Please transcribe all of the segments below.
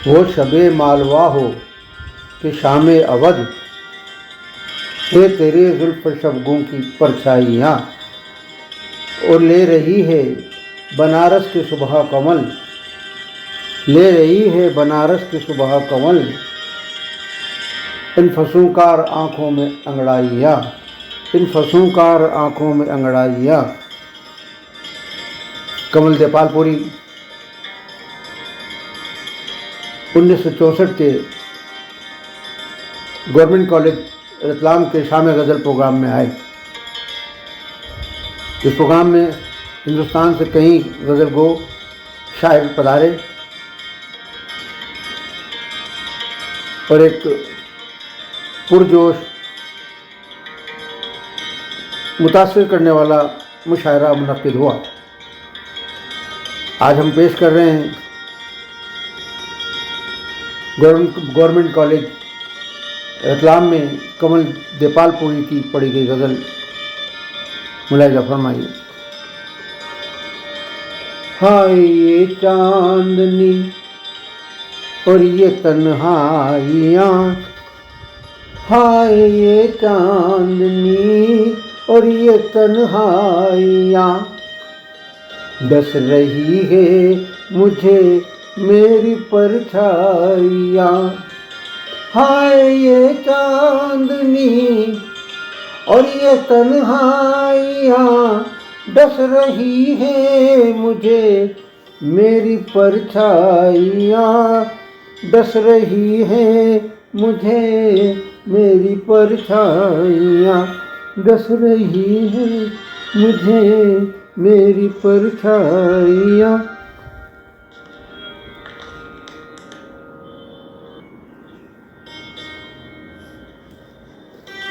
वो शबे मालवा हो कि शामे अवध, है तेरे जुल्फ शबगों की परछाइयाँ। और ले रही है बनारस की सुबह कमल, ले रही है बनारस की सुबह कमल, इन फसूंकार आँखों में अंगड़ाइयाँ, इन फसूंकार आँखों में अंगड़ाइयाँ। कमल देपालपुरी 1964 के गवर्नमेंट कॉलेज रतलाम के शाम गज़ल प्रोग्राम में आए। इस प्रोग्राम में हिंदुस्तान से कई गज़ल गो शायर पधारे और एक पुरजोश मुतासिर करने वाला मुशायरा मुनक्किद हुआ। आज हम पेश कर रहे हैं गवर्नमेंट कॉलेज रतलाम में कमल देपालपुरी की पढ़ी गई गज़ल। मुलाहिजा फरमाइए। हाय ये चांदनी और ये तन्हाइयाँ, हाय ये चांदनी और ये तन्हाइयाँ, डस रही है मुझे मेरी परछाइयाँ। हाय ये चांदनी और ये तन्हाइयाँ, डस रही है मुझे मेरी परछाइयाँ, डस रही है मुझे मेरी परछाइयाँ, डस रही है मुझे मेरी परछाइयाँ।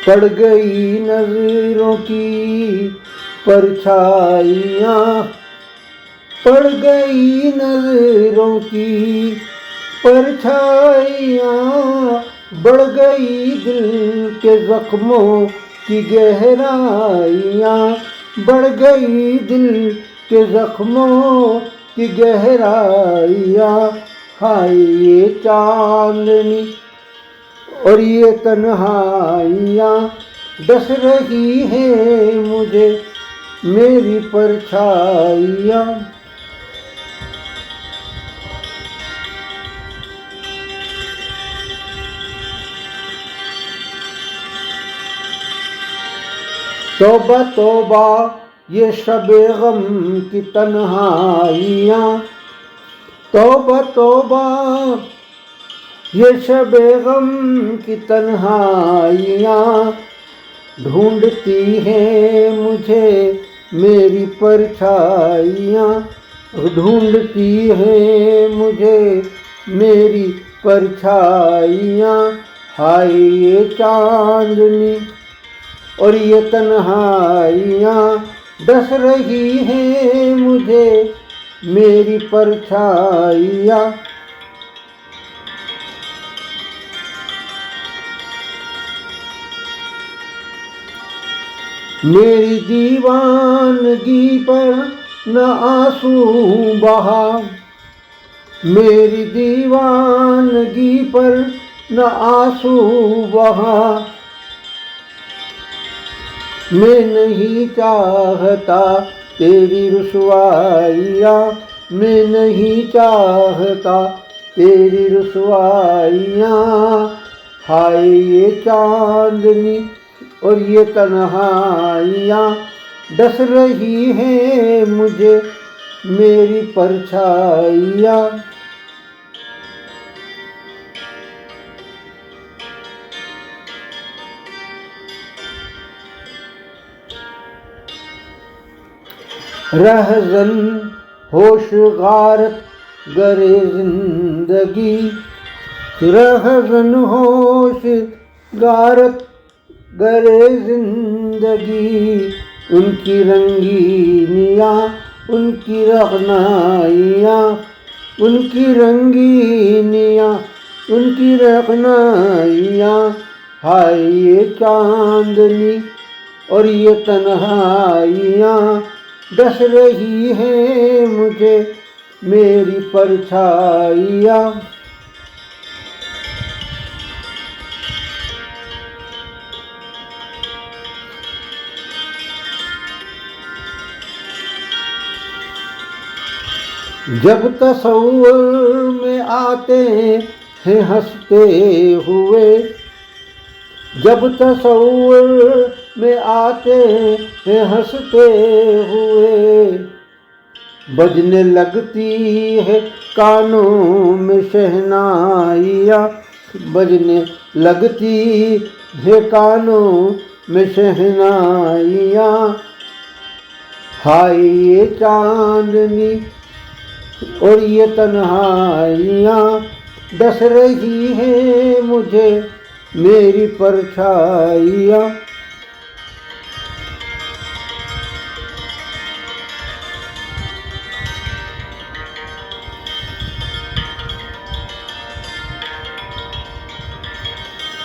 पड़ गई नजरों की परछाइयाँ, पड़ गई नजरों की परछाइयाँ, बढ़ गई दिल के जख्मों की गहराइयाँ, बढ़ गई दिल के जख्मों की गहराइयाँ। हाय ये चांदनी और ये तन्हाइयाँ, डस रही है मुझे मेरी परछाइयाँ। तौबा तौबा ये शबे गम की तन्हाइयाँ, तौबा तौबा ये शबे गम की तन्हाइयाँ, ढूंढती हैं मुझे मेरी परछाइयाँ, ढूंढती हैं मुझे मेरी परछाइयाँ। हाय ये चांदनी और ये तन्हाइयाँ, डस रही हैं मुझे मेरी परछाइयाँ। मेरी दीवानगी पर न आंसू बहा, मेरी दीवानगी पर न आंसू बहा, मैं नहीं चाहता तेरी रुसवाइयाँ, मैं नहीं चाहता तेरी रुसवाइयाँ। हाय ये चांदनी और ये तन्हाइयाँ, डस रही हैं मुझे मेरी परछाइयाँ। रहज़न होश गारत गरे जिंदगी, रहज़न होश गारत गरे जिंदगी, उनकी रंगीनियाँ उनकी रखनाइयाँ, उनकी रंगीनियाँ उनकी रखनाइयाँ। हाय ये चांदनी और ये तन्हाइयाँ, डस रही हैं मुझे मेरी परछाइयाँ। जब तसव्वुर में आते हैं हंसते हुए, जब तसव्वुर में आते हैं हंसते हुए, बजने लगती है कानों में शहनाइयाँ, बजने लगती है कानों में शहनाइयाँ। हाय ये चांदनी और ये तन्हाइयाँ, डस रही है मुझे मेरी परछाइयाँ।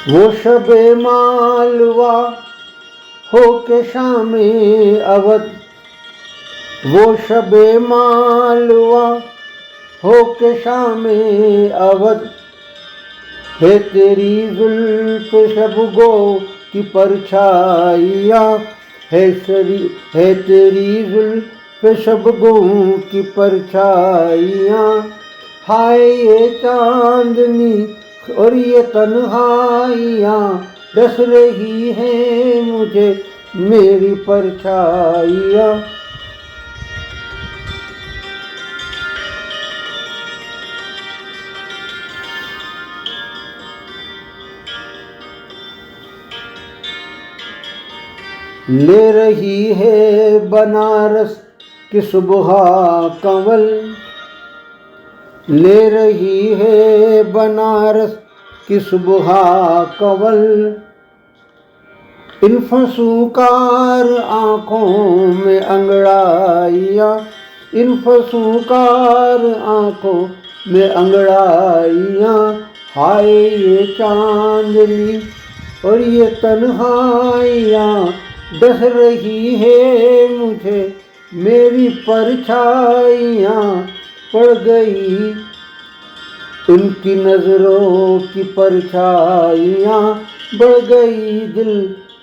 वो शबे मालवा हो के शामे अवध, वो शबे मालवा हो के शामे अवध, है तेरी जुल्फ शबगो की परछाइयाँ, है तेरी जुल्फ शबगो की परछाइयाँ। हाय ये चांदनी और ये तन्हाइयाँ, डस रही है मुझे मेरी परछाइयाँ। ले रही है बनारस की सुबह कंवल, ले रही है बनारस की सुबह कंवल, इन फसूकार आँखों में अंगड़ाइयाँ, इन फसूकार आँखों में अंगड़ाइयाँ। हाय ये चांदनी और ये तन्हाइयाँ, डस रही है मुझे मेरी परछाइयाँ। पड़ गई उनकी नजरों की परछाइयाँ, बढ़ गई दिल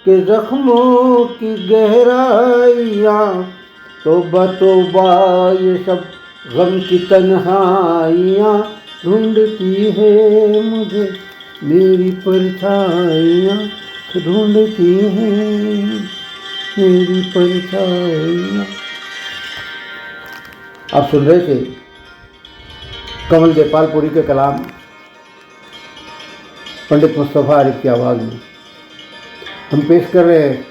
के जख्मों की गहराइयाँ। तौबा तौबा ये सब गम की तन्हाइयाँ, ढूंढती है मुझे मेरी परछाइयाँ, ढूंढती है मेरी परछाइयाँ। आप सुन रहे थे कमल जयपालपुरी के कलाम पंडित मुस्तफ़ा आरिफ की आवाज़ में। हम पेश कर रहे हैं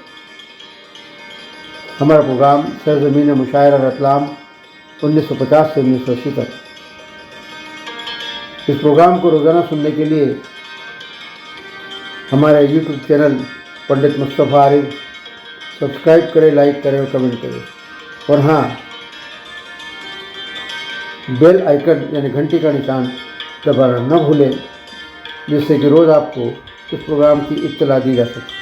हमारा प्रोग्राम सरज़मीन मुशायरा रतलाम 1950 से 1980 तक। इस प्रोग्राम को रोज़ाना सुनने के लिए हमारा यूट्यूब चैनल पंडित मुस्तफ़ा आरिफ सब्सक्राइब करें, लाइक करें और कमेंट करें। और हाँ, बेल आइकन यानी घंटी का निशान दबाना न भूलें, जिससे कि रोज़ आपको इस प्रोग्राम की इत्तला दी जा सके।